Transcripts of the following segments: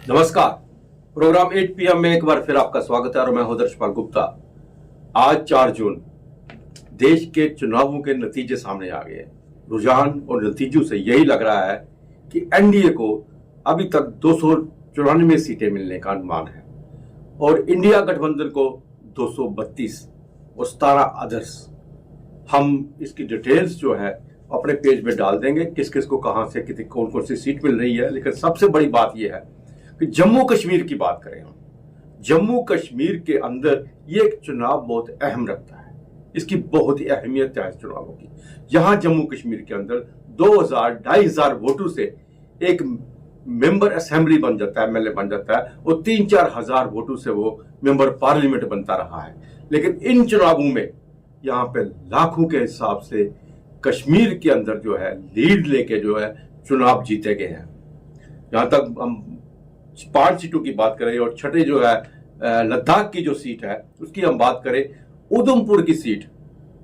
नमस्कार। Programme 8 PM में एक बार फिर आपका स्वागत है और मैं हूं दर्शपाल गुप्ता। आज 4 जून देश के चुनावों के नतीजे सामने आ गए हैं। रुझान और नतीजों से यही लग रहा है कि एनडीए को अभी तक 294 सीटें मिलने का अनुमान है और इंडिया गठबंधन को 232 और 17 अदर्स। हम इसकी डिटेल्स जो है अपने पेज में डाल देंगे, किस किस को कहां से कितनी कौन कौन सी सीट मिल रही है। लेकिन सबसे बड़ी बात यह है कि जम्मू कश्मीर की बात करें हम, जम्मू कश्मीर के अंदर ये एक चुनाव बहुत अहम रखता है। इसकी बहुत ही अहमियत है इस चुनावों की। यहां जम्मू कश्मीर के अंदर 2,000-2,500 वोटों से एक मेंबर असेंबली बन जाता है, एमएलए बन जाता है और 3-4 हजार वोटों से वो मेंबर पार्लियामेंट बनता रहा है। लेकिन इन चुनावों में यहाँ पे लाखों के हिसाब से कश्मीर के अंदर जो है लीड लेके जो है चुनाव जीते गए हैं। यहां तक हम 5 सीटों की बात करें और छठे जो है लद्दाख की जो सीट है उसकी हम बात करें, उधमपुर की सीट,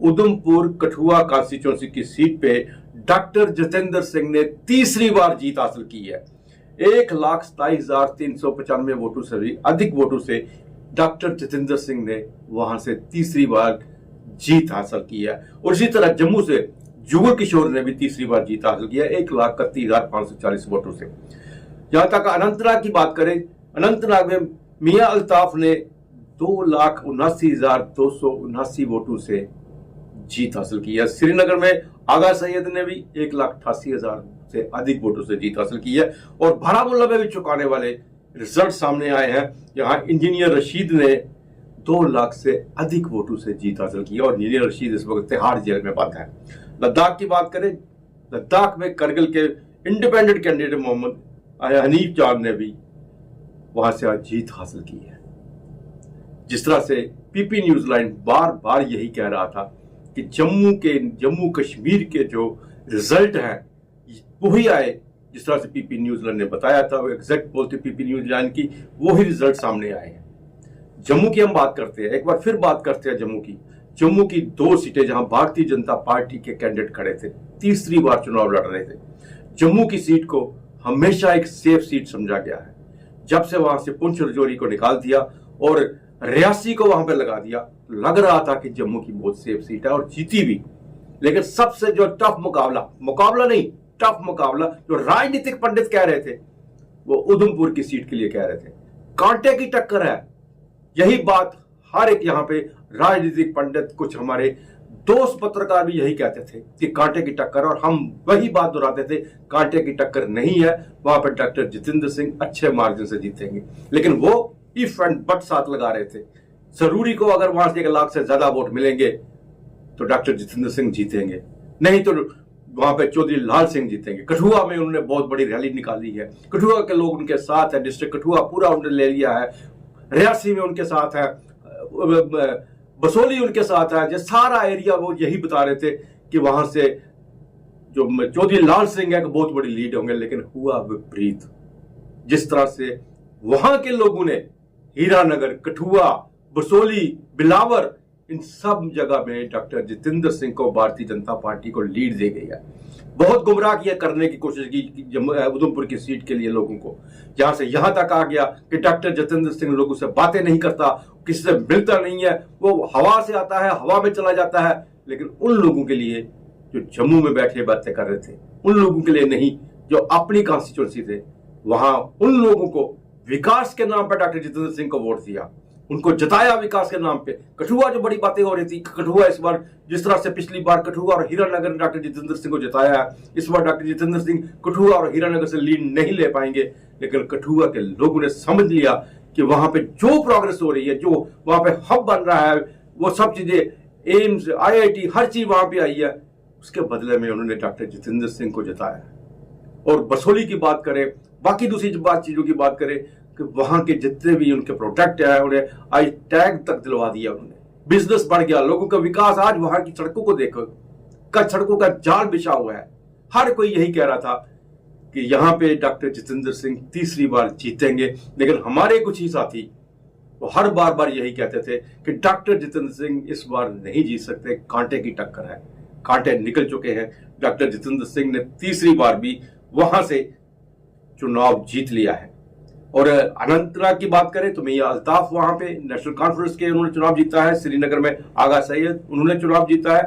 उधमपुर कठुआ कॉन्स्टिट्यूंसी की सीट पे डॉक्टर जितेंद्र सिंह ने तीसरी बार जीत हासिल की है। 1,27,395 वोटों से भी अधिक वोटों से डॉक्टर जितेंद्र सिंह ने वहां से तीसरी बार जीत हासिल की है। और इसी तरह जम्मू से जुगल किशोर ने भी तीसरी बार जीत हासिल किया 1,31,540 वोटों से। यहां तक अनंतनाग की बात करें, अनंतनाग में मियां अल्ताफ ने 2,79,279 वोटों से जीत हासिल की है। श्रीनगर में आगा सैयद ने भी 1,88,000 से अधिक वोटों से जीत हासिल की है। और बारामूला में भी चौंकाने वाले रिजल्ट सामने आए हैं। यहां इंजीनियर रशीद ने 2 लाख से अधिक वोटों से जीत हासिल की है और इंजीनियर रशीद इस वक्त तिहाड़ जेल में बंद है। लद्दाख की बात करें, लद्दाख में करगिल के इंडिपेंडेंट कैंडिडेट मोहम्मद हनीफ जान ने भी वहां से आज जीत हासिल की है। जिस तरह से पीपी न्यूज लाइन बार बार यही कह रहा था कि जम्मू कश्मीर के जो रिजल्ट हैं वही आए, जिस तरह से पीपी न्यूज लाइन ने बताया था, वो एग्जैक्ट बोलते पीपी न्यूज लाइन की, वही रिजल्ट सामने आए हैं। जम्मू की हम बात करते हैं, एक बार फिर बात करते हैं जम्मू की 2 सीटें जहां भारतीय जनता पार्टी के कैंडिडेट खड़े थे, तीसरी बार चुनाव लड़ रहे थे। जम्मू की सीट को हमेशा एक सेफ सीट समझा गया है। जब से वहां से पुंछ राजौरी को निकाल दिया और रियासी को वहां पे लगा दिया, लग रहा था कि जम्मू की बहुत सेफ सीट है और जीती भी। लेकिन सबसे जो टफ मुकाबला जो राजनीतिक पंडित कह रहे थे वो उधमपुर की सीट के लिए कह रहे थे। कांटे की टक्कर है, यही बात हर एक यहाँ पे राजनीतिक पंडित, कुछ हमारे दोस्त पत्रकार भी यही कहते थे कि कांटे की टक्कर, और हम वही बात दोहराते थे, कांटे की टक्कर नहीं है, वहां पर डॉक्टर जितेंद्र सिंह अच्छे मार्जिन से जीतेंगे। लेकिन वो इफ एंड बट साथ लगा रहे थे। जरूरी को अगर वहां से 1 लाख से ज्यादा वोट मिलेंगे तो डॉक्टर जितेंद्र सिंह जीतेंगे, नहीं तो वहां पे चौधरी लाल सिंह जीतेंगे। कठुआ में उन्होंने बहुत बड़ी रैली निकाली है, कठुआ के लोग उनके साथ है, डिस्ट्रिक्ट कठुआ पूरा उन्होंने ले लिया है, रियासी में उनके साथ है, बसोली उनके साथ है। जो सारा एरिया वो यही बता रहे थे कि वहां से जो चौधरी लाल सिंह है कि बहुत बड़ी लीड होंगे। लेकिन हुआ विपरीत। जिस तरह से वहां के लोगों ने हीरानगर, कठुआ, बसोली, बिलावर, इन सब जगह में डॉक्टर जितेंद्र सिंह को भारतीय जनता पार्टी को लीड दे गई है। बहुत गुमराह किया करने की कोशिश की उधमपुर की सीट के लिए लोगों को, जहां से यहां तक आ गया कि डॉक्टर जितेंद्र सिंह लोगों से बातें नहीं करता, किसी से मिलता नहीं है, वो हवा से आता है, हवा में चला जाता है। लेकिन उन लोगों के लिए जो जम्मू में बैठे बातें कर रहे थे, उन लोगों के लिए नहीं जो अपनी कॉन्स्टिट्यूंसी थे, वहां उन लोगों को विकास के नाम पर डॉक्टर जितेंद्र सिंह को वोट दिया, उनको जताया विकास के नाम पे। कठुआ जो बड़ी बातें हो रही थी, कठुआ इस बार जिस तरह से पिछली बार कठुआ और हीरानगर ने डॉक्टर जितेंद्र सिंह को जताया है, इस बार डॉक्टर जितेंद्र सिंह कठुआ और हीरानगर से लीड नहीं ले पाएंगे। लेकिन कठुआ के लोगों ने समझ लिया कि वहां पे जो प्रोग्रेस हो रही है, जो वहां पे हब बन रहा है, वो सब चीजें, एम्स, IIT, हर चीज वहां पे आई है, उसके बदले में उन्होंने डॉक्टर जितेंद्र सिंह को जताया। और बसोली की बात करें, बाकी दूसरी चीजों की बात करें कि वहां के जितने भी उनके प्रोडक्ट है उन्हें आई टैग तक दिलवा दिया उन्होंने। बिजनेस बढ़ गया, लोगों का विकास। आज वहां की सड़कों को देखो, सड़कों का जाल बिछा हुआ है। हर कोई यही कह रहा था कि यहाँ पे डॉक्टर जितेंद्र सिंह तीसरी बार जीतेंगे। लेकिन हमारे कुछ ही साथी वो हर बार यही कहते थे कि डॉक्टर जितेंद्र सिंह इस बार नहीं जीत सकते, कांटे की टक्कर है। कांटे निकल चुके हैं। डॉक्टर जितेंद्र सिंह ने तीसरी बार भी वहां से चुनाव जीत लिया है। और अनंतनाग की बात करें तो मियां अल्ताफ वहां पे नेशनल कॉन्फ्रेंस के उन्होंने चुनाव जीता है। श्रीनगर में आगा सैयद उन्होंने चुनाव जीता है।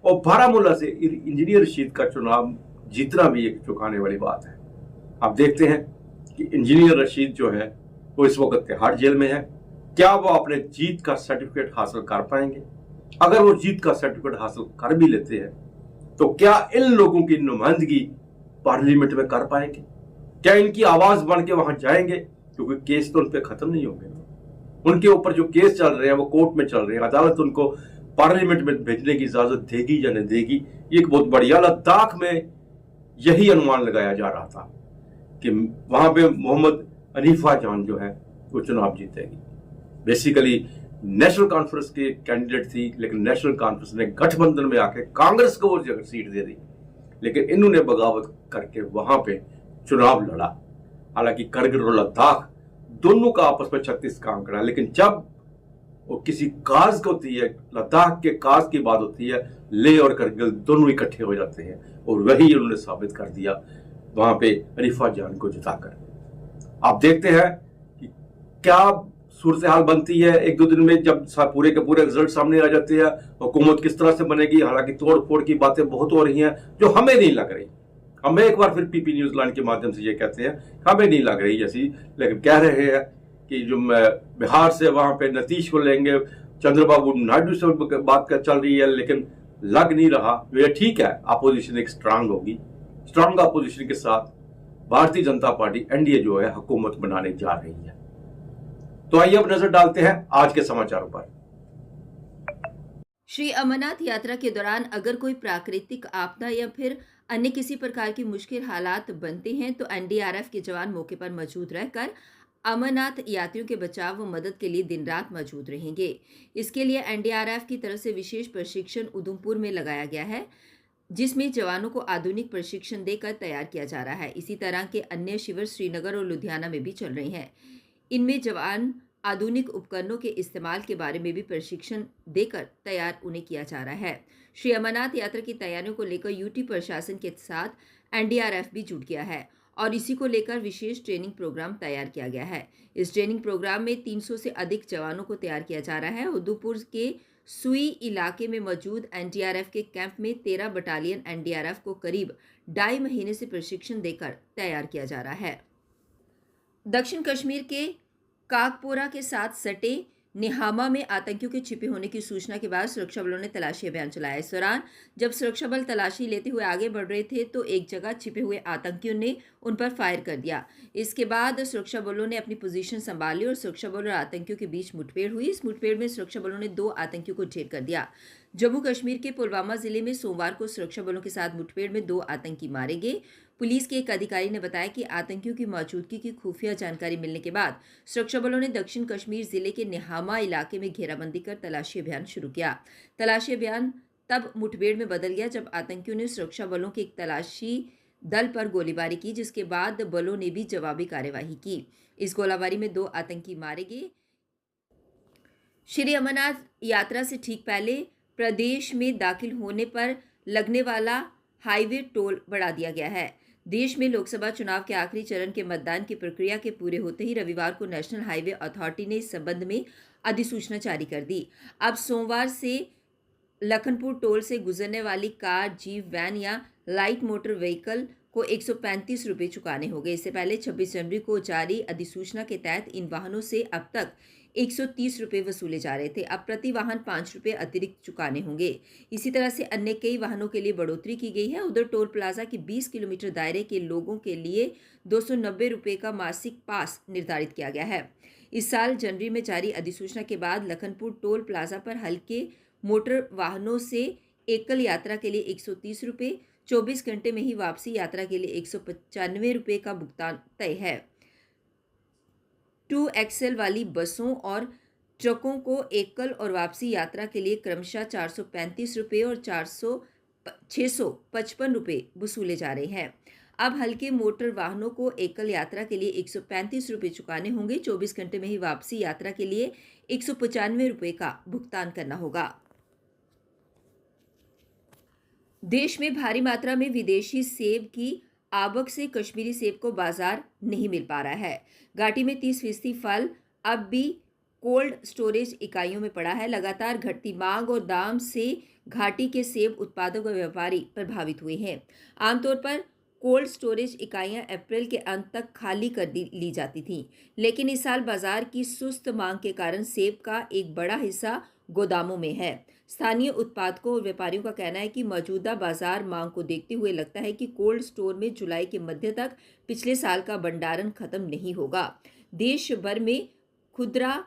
और बारामूला से इंजीनियर रशीद का चुनाव जीतना भी एक चौंकाने वाली बात है। आप देखते हैं कि इंजीनियर रशीद जो है वो इस वक्त तिहाड़ जेल में है। क्या वो अपने जीत का सर्टिफिकेट हासिल कर पाएंगे? अगर वो जीत का सर्टिफिकेट हासिल कर भी लेते हैं तो क्या इन लोगों की नुमाइंदगी पार्लियामेंट में कर पाएंगे? क्या इनकी आवाज बन के वहां जाएंगे? क्योंकि केस तो उन पर खत्म नहीं होंगे। उनके ऊपर जो केस चल रहे हैं वो कोर्ट में चल रहे हैं। अदालत उनको पार्लियामेंट में भेजने की इजाजत देगी या नहीं देगी, ये एक बहुत बढ़िया। लद्दाख में यही अनुमान लगाया जा रहा था कि वहां पे मोहम्मद अनीफा जान जो है वो चुनाव जीतेगी। बेसिकली नेशनल कॉन्फ्रेंस के कैंडिडेट थी, लेकिन नेशनल कॉन्फ्रेंस ने गठबंधन में आके कांग्रेस को वो जगह सीट दे दी, लेकिन इन्होंने बगावत करके वहां पे चुनाव लड़ा। हालांकि करगिल और लद्दाख दोनों का आपस में 36 का आंकड़ा, लेकिन जब वो किसी काज होती है, लद्दाख के काज की बात होती है, लेह और करगिल दोनों इकट्ठे हो जाते हैं। और वही उन्होंने साबित कर दिया वहां पे अनीफा जान को जिताकर। आप देखते हैं कि क्या सूरत हाल बनती है एक दो दिन में, जब पूरे के पूरे रिजल्ट सामने आ जाते हैं, हुकूमत किस तरह से बनेगी। हालांकि तोड़ फोड़ की बातें बहुत हो रही हैं जो हमें नहीं लग रही। हम एक बार फिर पीपी न्यूज लाइन के माध्यम से ये कहते हैं, हमें नहीं लग रही जैसी, लेकिन कह रहे हैं कि जो बिहार से वहां पे नीतीश को लेंगे, चंद्रबाबू नायडू से बात कर चल रही है, लेकिन लग नहीं रहा। ये ठीक है, अपोजिशन एक स्ट्रांग होगी। स्ट्रांग अपोजिशन के साथ भारतीय जनता पार्टी एनडीए जो है हुकूमत बनाने जा रही है। तो आइए अब नजर डालते हैं आज के समाचारों पर। श्री अमरनाथ यात्रा के दौरान अगर कोई प्राकृतिक आपदा या फिर अन्य किसी प्रकार की मुश्किल हालात बनते हैं तो एनडीआरएफ के जवान मौके पर मौजूद रहकर अमरनाथ यात्रियों के बचाव व मदद के लिए दिन रात मौजूद रहेंगे। इसके लिए एनडीआरएफ की तरफ से विशेष प्रशिक्षण उधमपुर में लगाया गया है, जिसमें जवानों को आधुनिक प्रशिक्षण देकर तैयार किया जा रहा है। इसी तरह के अन्य शिविर श्रीनगर और लुधियाना में भी चल रहे हैं। इनमें जवान आधुनिक उपकरणों के इस्तेमाल के बारे में भी प्रशिक्षण देकर तैयार उन्हें किया जा रहा है। श्री अमरनाथ यात्रा की तैयारियों को लेकर यूटी प्रशासन के साथ एनडीआरएफ भी जुट गया है और इसी को लेकर विशेष ट्रेनिंग प्रोग्राम तैयार किया गया है। इस ट्रेनिंग प्रोग्राम में 300 से अधिक जवानों को तैयार किया जा रहा है। उधमपुर के सुई इलाके में मौजूद एनडीआरएफ के कैंप में 13 बटालियन एनडीआरएफ को करीब 2.5 महीने से प्रशिक्षण देकर तैयार किया जा रहा है। दक्षिण कश्मीर के काकपोरा के साथ सटे निहामा में आतंकियों के छिपे होने की सूचना के बाद सुरक्षा बलों ने तलाशी अभियान चलाया। इस दौरान जब सुरक्षा बल तलाशी लेते हुए आगे बढ़ रहे थे तो एक जगह छिपे हुए आतंकियों ने उन पर फायर कर दिया। इसके बाद सुरक्षा बलों ने अपनी पोजीशन संभाली और सुरक्षा बल और आतंकियों के बीच मुठभेड़ हुई। इस मुठभेड़ में सुरक्षा बलों ने 2 आतंकियों को ढेर कर दिया। जम्मू कश्मीर के पुलवामा जिले में सोमवार को सुरक्षा बलों के साथ मुठभेड़ में 2 आतंकी मारे गए। पुलिस के एक अधिकारी ने बताया कि आतंकियों की मौजूदगी की खुफिया जानकारी मिलने के बाद सुरक्षा बलों ने दक्षिण कश्मीर जिले के निहामा इलाके में घेराबंदी कर तलाशी अभियान शुरू किया। तलाशी अभियान तब मुठभेड़ में बदल गया जब आतंकियों ने सुरक्षा बलों के एक तलाशी दल पर गोलीबारी की, जिसके बाद बलों ने भी जवाबी कार्यवाही की। इस गोलीबारी में 2 आतंकी मारे गए। श्री अमरनाथ यात्रा से ठीक पहले प्रदेश में दाखिल होने पर लगने वाला हाईवे टोल बढ़ा दिया गया है। देश में लोकसभा चुनाव के आखिरी चरण के मतदान की प्रक्रिया के पूरे होते ही रविवार को नेशनल हाईवे अथॉरिटी ने इस संबंध में अधिसूचना जारी कर दी। अब सोमवार से लखनपुर टोल से गुजरने वाली कार, जीप, वैन या लाइट मोटर व्हीकल को 135 रुपये चुकाने होंगे। इससे पहले 26 जनवरी को जारी अधिसूचना के तहत इन वाहनों से अब तक 130 रुपये वसूले जा रहे थे। अब प्रति वाहन 5 रुपये अतिरिक्त चुकाने होंगे। इसी तरह से अन्य कई वाहनों के लिए बढ़ोतरी की गई है। उधर टोल प्लाजा के 20 किलोमीटर दायरे के लोगों के लिए 290 रुपये का मासिक पास निर्धारित किया गया है। इस साल जनवरी में जारी अधिसूचना के बाद लखनपुर टोल प्लाजा पर हल्के मोटर वाहनों से एकल यात्रा के लिए 130 रुपये, 24 घंटे में ही वापसी यात्रा के लिए 195 रुपये का भुगतान तय है। 2XL वाली बसों और ट्रकों को एकल और वापसी यात्रा के लिए क्रमशः 435 रुपये और 655 रुपये वसूले जा रहे हैं। अब हल्के मोटर वाहनों को एकल यात्रा के लिए 135 रुपये चुकाने होंगे। 24 घंटे में ही वापसी यात्रा के लिए 195 रुपये का भुगतान करना होगा। देश में भारी मात्रा में विदेशी सेब की आवक से कश्मीरी सेब को बाजार नहीं मिल पा रहा है। घाटी में 30% फल अब भी कोल्ड स्टोरेज इकाइयों में पड़ा है। लगातार घटती मांग और दाम से घाटी के सेब उत्पादक व व्यापारी प्रभावित हुए हैं। आमतौर पर कोल्ड स्टोरेज इकाइयां अप्रैल के अंत तक खाली कर ली जाती थीं, लेकिन इस साल बाजार की सुस्त मांग के कारण सेब का एक बड़ा हिस्सा गोदामों में है। स्थानीय उत्पादकों और व्यापारियों का कहना है कि मौजूदा बाजार मांग को देखते हुए लगता है कि कोल्ड स्टोर में जुलाई के मध्य तक पिछले साल का भंडारण खत्म नहीं होगा। देश भर में खुदरा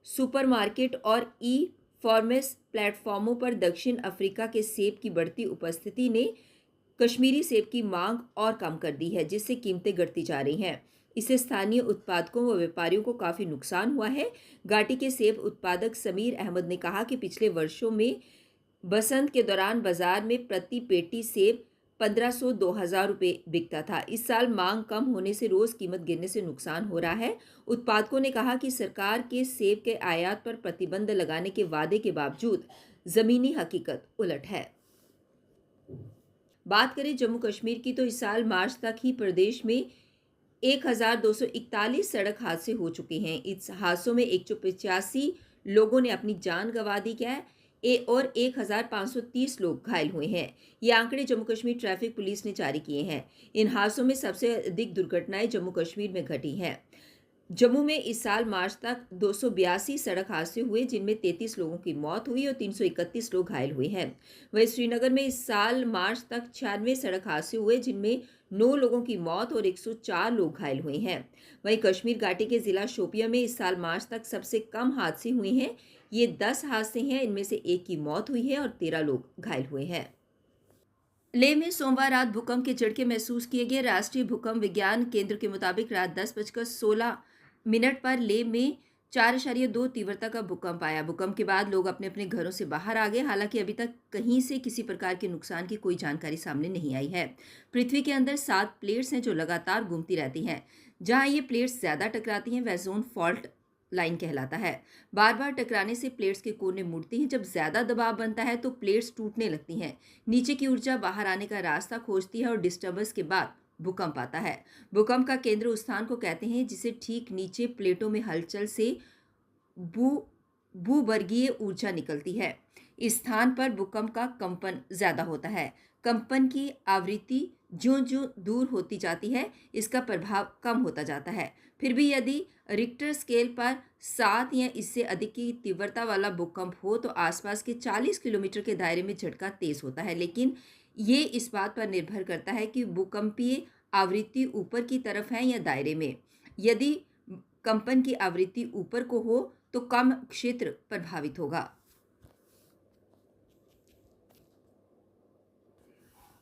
सुपरमार्केट और ई कॉमर्स प्लेटफॉर्मों पर दक्षिण अफ्रीका के सेब की बढ़ती उपस्थिति ने कश्मीरी सेब की मांग और कम कर दी है, जिससे कीमतें गिरती जा रही हैं। इससे स्थानीय उत्पादकों व व्यापारियों को काफ़ी नुकसान हुआ है। घाटी के सेब उत्पादक समीर अहमद ने कहा कि पिछले वर्षों में बसंत के दौरान बाजार में प्रति पेटी सेब 1500-2000 रुपये बिकता था। इस साल मांग कम होने से रोज़ कीमत गिरने से नुकसान हो रहा है। उत्पादकों ने कहा कि सरकार के सेब के आयात पर प्रतिबंध लगाने के वादे के बावजूद ज़मीनी हकीकत उलट है। बात करें जम्मू कश्मीर की तो इस साल मार्च तक ही प्रदेश में 1241 सड़क हादसे हो चुके हैं। इस हादसों में 185 लोगों ने अपनी जान गंवा दी है और 1530 लोग घायल हुए हैं। ये आंकड़े जम्मू कश्मीर ट्रैफिक पुलिस ने जारी किए हैं। इन हादसों में सबसे अधिक दुर्घटनाएं जम्मू कश्मीर में घटी हैं। जम्मू में इस साल मार्च तक 282 सड़क हादसे हुए, जिनमें 33 लोगों की मौत हुई और 331 लोग घायल हुए हैं। वहीं श्रीनगर में इस साल मार्च तक 96 सड़क हादसे हुए, जिनमें 9 लोगों की मौत और 104 लोग घायल हुए हैं। वहीं कश्मीर घाटी के जिला शोपियां में इस साल मार्च तक सबसे कम हादसे हुए हैं। ये 10 हादसे हैं, इनमें से 1 की मौत हुई है और 13 लोग घायल हुए हैं। लेह में सोमवार रात भूकंप के झटके महसूस किए गए। राष्ट्रीय भूकंप विज्ञान केंद्र के मुताबिक रात 10:16 पर लेह में 4.2 तीव्रता का भूकंप आया। भूकंप के बाद लोग अपने अपने घरों से बाहर आ गए। हालांकि अभी तक कहीं से किसी प्रकार के नुकसान की कोई जानकारी सामने नहीं आई है। पृथ्वी के अंदर 7 प्लेट्स हैं जो लगातार घूमती रहती हैं। जहां ये प्लेट्स ज़्यादा टकराती हैं वह जोन फॉल्ट लाइन कहलाता है। बार बार टकराने से प्लेट्स के कोने मुड़ती हैं। जब ज़्यादा दबाव बनता है तो प्लेट्स टूटने लगती हैं। नीचे की ऊर्जा बाहर आने का रास्ता खोजती है और डिस्टर्बेंस के बाद भूकंप आता है। भूकंप का केंद्र उस स्थान को कहते हैं जिसे ठीक नीचे प्लेटों में हलचल से भूवर्गीय ऊर्जा निकलती है। इस स्थान पर भूकंप का कंपन ज़्यादा होता है। कंपन की आवृत्ति ज्यों-ज्यों दूर होती जाती है, इसका प्रभाव कम होता जाता है। फिर भी यदि रिक्टर स्केल पर 7 या इससे अधिक की तीव्रता वाला भूकंप हो तो आसपास के 40 किलोमीटर के दायरे में झटका तेज होता है, लेकिन ये इस बात पर निर्भर करता है कि भूकंपीय आवृत्ति ऊपर की तरफ है या दायरे में। यदि कंपन की आवृत्ति ऊपर को हो तो कम क्षेत्र प्रभावित होगा।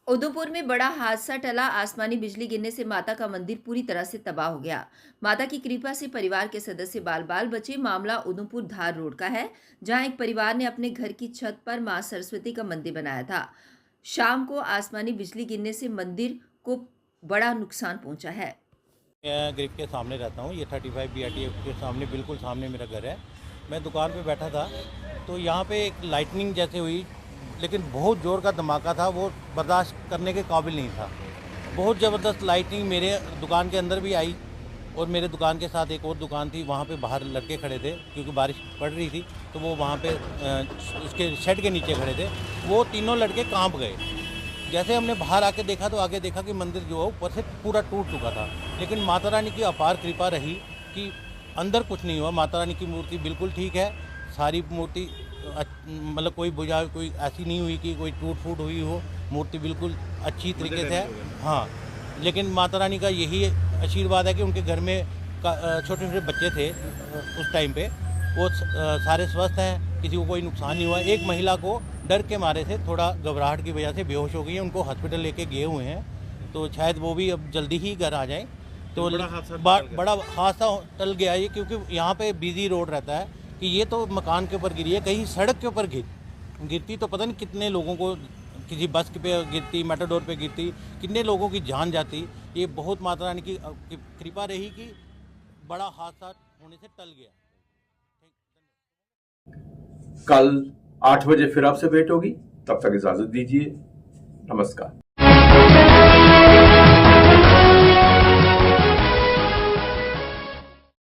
उधमपुर में बड़ा हादसा टला। आसमानी बिजली गिरने से माता का मंदिर पूरी तरह से तबाह हो गया। माता की कृपा से परिवार के सदस्य बाल बाल बचे। मामला उधमपुर धार रोड का है, जहां एक परिवार ने अपने घर की छत पर मां सरस्वती का मंदिर बनाया था। शाम को आसमानी बिजली गिरने से मंदिर को बड़ा नुकसान पहुंचा है। मैं ग्रिप के सामने रहता हूँ। ये 35 BRTF के सामने, बिल्कुल सामने मेरा घर है। मैं दुकान पे बैठा था तो यहाँ पे एक लाइटनिंग जैसे हुई, लेकिन बहुत ज़ोर का धमाका था, वो बर्दाश्त करने के काबिल नहीं था। बहुत ज़बरदस्त लाइटनिंग मेरे दुकान के अंदर भी आई और मेरे दुकान के साथ एक और दुकान थी, वहाँ पे बाहर लड़के खड़े थे क्योंकि बारिश पड़ रही थी, तो वो वहाँ पे उसके शेड के नीचे खड़े थे। वो तीनों लड़के कांप गए। जैसे हमने बाहर आके देखा तो आगे देखा कि मंदिर जो है ऊपर से पूरा टूट चुका था, लेकिन माता रानी की अपार कृपा रही कि अंदर कुछ नहीं हुआ। माता रानी की मूर्ति बिल्कुल ठीक है, सारी मूर्ति मतलब कोई बुझा, कोई ऐसी नहीं हुई कि कोई टूट फूट हुई हो। मूर्ति बिल्कुल अच्छी तरीके से है। हाँ, लेकिन माता रानी का यही आशीर्वाद है कि उनके घर में छोटे छोटे बच्चे थे उस टाइम पे, वो सारे स्वस्थ हैं, किसी को कोई नुकसान नहीं हुआ। एक महिला को डर के मारे से थोड़ा घबराहट की वजह से बेहोश हो गई है, उनको हॉस्पिटल लेके गए हुए हैं, तो शायद वो भी अब जल्दी ही घर आ जाएं। तो बड़ा हादसा टल गया ये, क्योंकि यहाँ पे बिजी रोड रहता है कि ये तो मकान के ऊपर गिरी है, कहीं सड़क के ऊपर गिरती तो पता नहीं कितने लोगों को, किसी बस पे गिरती, मेटाडोर पे गिरती, कितने लोगों की जान जाती। ये बहुत माता रानी की कृपा रही कि बड़ा हादसा होने से टल गया। कल 8 बजे फिर आपसे भेंट होगी, तब तक इजाजत दीजिए। नमस्कार।